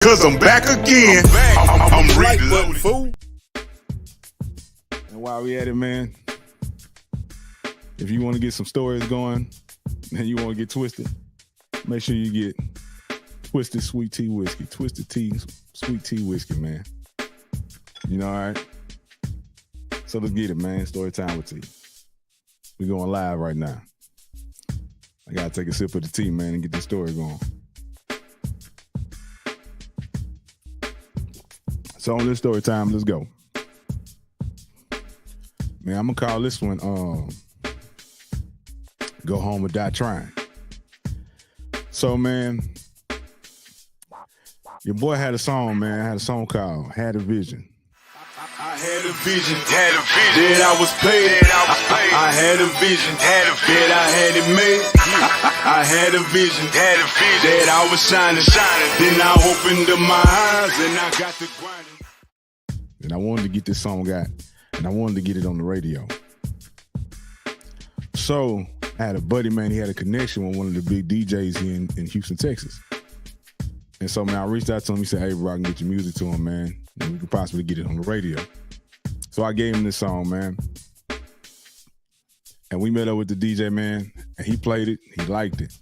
Cause I'm back again. I'm reloaded. Fool. And while we at it, man, if you want to get some stories going and you want to get twisted, make sure you get Twisted Sweet Tea Whiskey. Twisted Tea Sweet Tea Whiskey, man. You know, all right? So let's get it, man. Story time with tea. We're going live right now. I got to take a sip of the tea, man, and get this story going. So on this story time, let's go. Man, I'm going to call this one Go Home or Die Trying. So, man, your boy had a song, man. Had a song called Had a Vision. I had a vision, that I was paid. I had a vision, that I had it made. I had a vision, that I was shining. Then I opened up my eyes and I got to grinding. And I wanted to get this song out, and I wanted to get it on the radio. So I had a buddy, man. He had a connection with one of the big DJs here in Houston, Texas. And so, man, I reached out to him. He said, hey, bro, I can get your music to him, man. And we could possibly get it on the radio. So I gave him this song, man. And we met up with the DJ, man, and he played it. He liked it.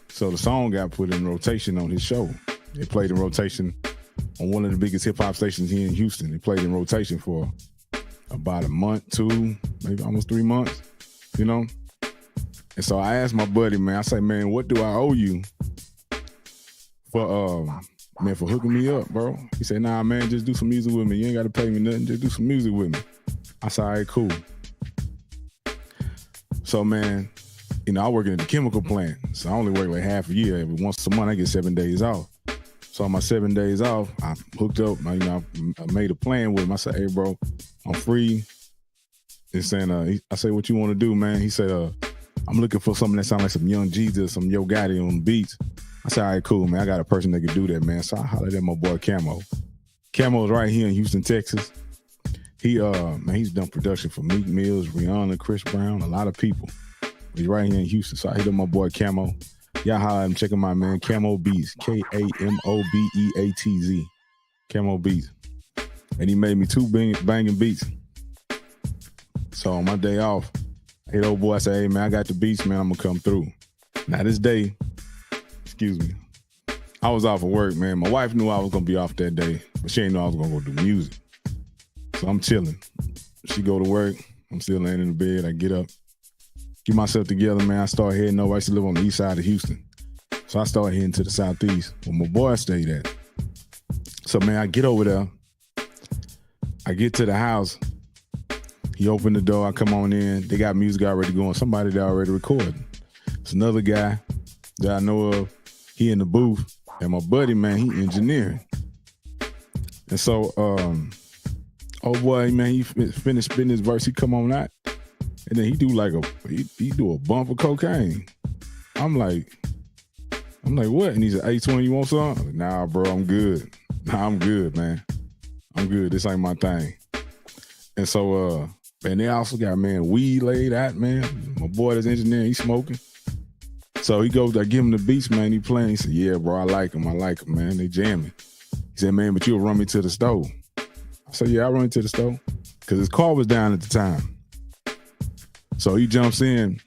So the song got put in rotation on his show. It played in rotation on one of the biggest hip-hop stations here in Houston. It played in rotation for about a month, 2, maybe almost 3 months, you know? And so I asked my buddy, man, I say, man, what do I owe you for hooking me up, bro? He said, nah, man, just do some music with me. You ain't got to pay me nothing. Just do some music with me. I said, all right, cool. So, man, you know, I work in the chemical plant. So I only work like half a year. Every once a month, I get 7 days off. So on my 7 days off, I hooked up. I made a plan with him. I said, hey, bro, I'm free. And saying, I said, what you want to do, man? He said, I'm looking for something that sounds like some Young Jesus, some Yo Gotti on the beats. I said, all right, cool, man. I got a person that can do that, man. So I hollered at my boy Camo. Camo's right here in Houston, Texas. He, man, he's done production for Meek Mills, Rihanna, Chris Brown, a lot of people. He's right here in Houston. So I hit up my boy Camo. Y'all holler at him, check him out, man. Camo Beats, Kamobeatz. Camo Beats. And he made me 2 banging beats. So on my day off, I hit old boy, I said, hey, man, I got the beats, man. I'm going to come through. Now this day, I was off of work, man. My wife knew I was going to be off that day, but she didn't know I was going to go do music. So I'm chilling. She go to work. I'm still laying in the bed. I get up, get myself together, man. I start heading over. I used to live on the east side of Houston. So I started heading to the southeast where my boy stayed at. So, man, I get over there. I get to the house. He opened the door. I come on in. They got music already going. Somebody that already recording. It's another guy that I know of. He in the booth. And my buddy, man, he engineering. And so, oh boy, man, he finished spitting his verse. He come on out. And then he do like he do a bump of cocaine. I'm like, what? And he said, hey, Twin, you want some? Like, nah, bro, I'm good. Nah, I'm good, man. I'm good. This ain't my thing. And so, and they also got, man, weed laid out, man. My boy that's engineering, he smoking. So he goes, I give him the beats, man. He playing. He said, yeah, bro, I like him, man. They jamming. He said, man, but you'll run me to the store. I said, yeah, I'll run you to the store. Because his car was down at the time. So he jumps in.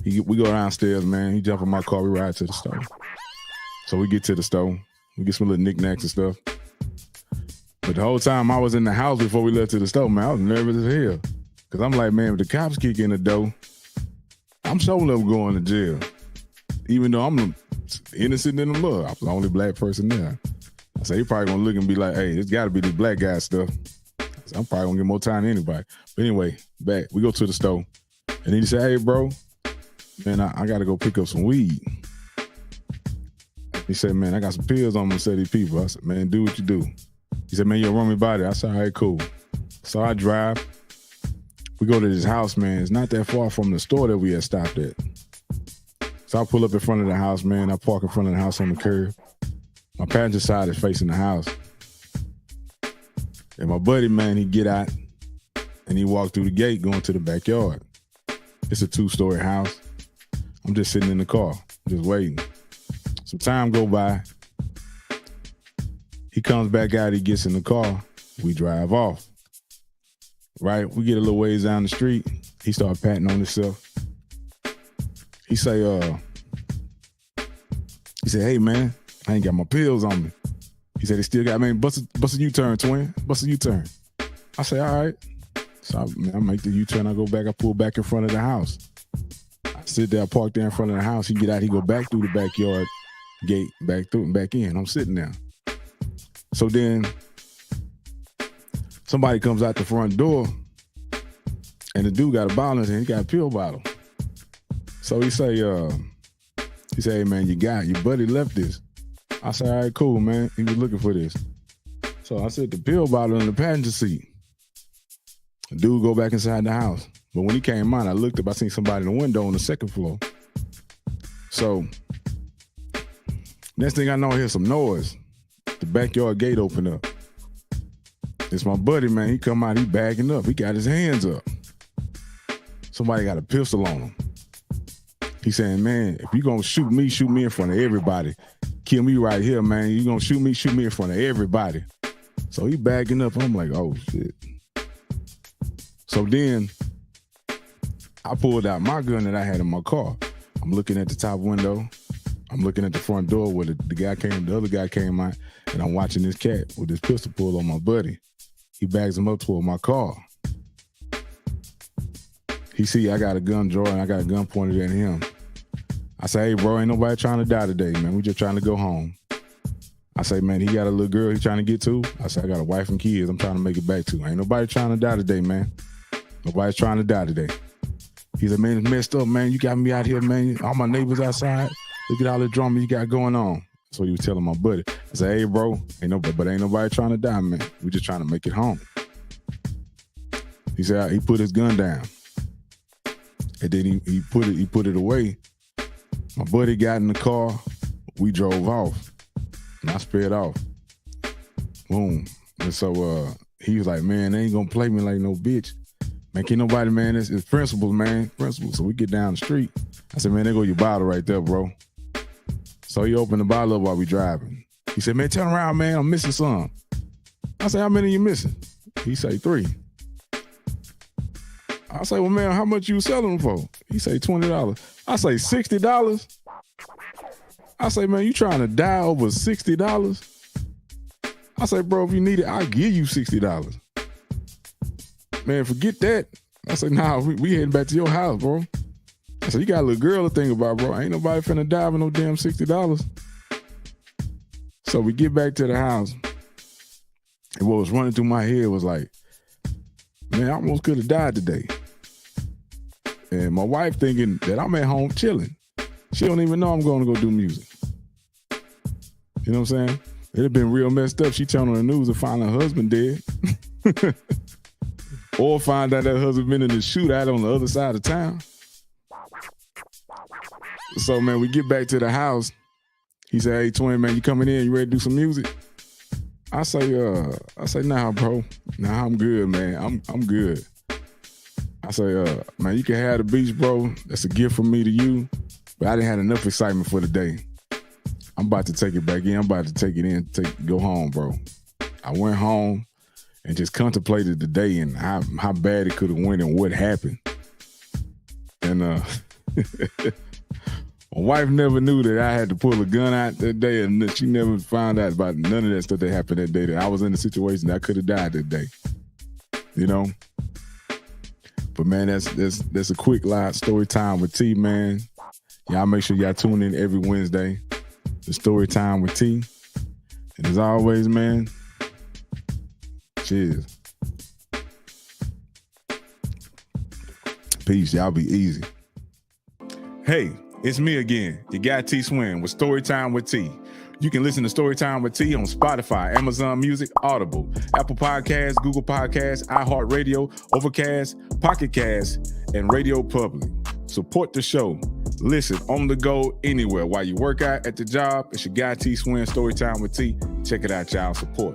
We go downstairs, man. He jump in my car. We ride to the store. So we get to the store. We get some little knickknacks and stuff. But the whole time I was in the house before we left to the store, man, I was nervous as hell. Because I'm like, man, if the cops kick in the door, I'm sure never going to jail. Even though I'm innocent in the mud. I was the only black person there. I said, he probably going to look and be like, hey, it's got to be this black guy stuff. Said, I'm probably going to get more time than anybody. But anyway, back. We go to the store. And then he said, hey, bro, man, I got to go pick up some weed. He said, man, I got some pills on me to say these people. I said, man, do what you do. He said, man, you'll run me by there. I said, all right, cool. So I drive. We go to this house, man. It's not that far from the store that we had stopped at. So I pull up in front of the house, man. I park in front of the house on the curb. My passenger side is facing the house. And my buddy, man, he get out and he walked through the gate going to the backyard. It's a 2-story house. I'm just sitting in the car, just waiting. Some time go by. He comes back out, he gets in the car, we drive off. Right? We get a little ways down the street. He started patting on himself. He say, hey man, I ain't got my pills on me. He said, they still got, man, bust a U-turn, twin. Bust a U-turn. I say, all right. So I make the U-turn, I go back, I pull back in front of the house. I sit there, I park there in front of the house. He get out, he go back through the backyard gate, back through and back in. I'm sitting there. So then somebody comes out the front door and the dude got a bottle in his hand, he got a pill bottle. So he say, hey man, your buddy left this. I said, all right, cool, man. He was looking for this. So I set the pill bottle in the passenger seat. The dude go back inside the house. But when he came out, I looked up, I seen somebody in the window on the second floor. So next thing I know, I hear some noise. The backyard gate open up. It's my buddy, man. He come out, he bagging up. He got his hands up. Somebody got a pistol on him. He saying, man, if you gonna shoot me in front of everybody. Kill me right here, man. You gonna shoot me in front of everybody. So he bagging up. I'm like, oh shit. So then I pulled out my gun that I had in my car. I'm looking at the top window. I'm looking at the front door where the other guy came out, and I'm watching this cat with his pistol pulled on my buddy. He bags him up toward my car. He see I got a gun drawer and I got a gun pointed at him. I say, hey, bro, ain't nobody trying to die today, man. We just trying to go home. I say, man, he got a little girl he trying to get to. I say, I got a wife and kids I'm trying to make it back to. Ain't nobody trying to die today, man. Nobody's trying to die today. He said, man, it's messed up, man. You got me out here, man. All my neighbors outside. Look at all the drama you got going on. That's what he was telling my buddy. I said, hey, bro, ain't nobody trying to die, man. We just trying to make it home. He said, he put his gun down. And then he put it away. My buddy got in the car. We drove off. And I sped off. Boom. And so he was like, man, they ain't gonna play me like no bitch. Man, can't nobody, man, it's principles, man. Principles. So we get down the street. I said, man, there go your bottle right there, bro. So he opened the bottle up while we driving. He said, man, turn around, man. I'm missing some. I said, how many you missing? He say 3. I say, well, man, how much you selling them for? He say $20. I say $60. I say, man, you trying to die over $60? I say, bro, if you need it, I'll give you $60. Man, forget that. I say, nah, we heading back to your house, bro. I said, you got a little girl to think about, bro. Ain't nobody finna die with no damn $60. So we get back to the house, and what was running through my head was like, man, I almost could have died today. And my wife thinking that I'm at home chilling. She don't even know I'm going to go do music. You know what I'm saying? It'd have been real messed up. She turned on the news and find her husband dead. Or find out that husband been in the shootout on the other side of town. So, man, we get back to the house. He said, hey, twin, man, you coming in? You ready to do some music? I say, nah, bro. Nah, I'm good, man. I'm good. I say, man, you can have the beach, bro. That's a gift from me to you. But I didn't have enough excitement for the day. I'm about to take it back in. I'm about to take it in, go home, bro. I went home and just contemplated the day and how bad it could have went and what happened. And my wife never knew that I had to pull a gun out that day, and she never found out about none of that stuff that happened that day. That I was in a situation that I could have died that day. You know? But man, that's a quick live story time with T, man. Y'all make sure y'all tune in every Wednesday. The story time with T. And as always, man, cheers. Peace. Y'all be easy. Hey, it's me again, your guy T Swin with Storytime with T. You can listen to Storytime with T on Spotify, Amazon Music, Audible, Apple Podcasts, Google Podcasts, iHeartRadio, Overcast, Pocket Cast, and Radio Public. Support the show. Listen on the go anywhere. While you work out at the job, it's your guy T Swin, Storytime with T. Check it out, y'all. Support.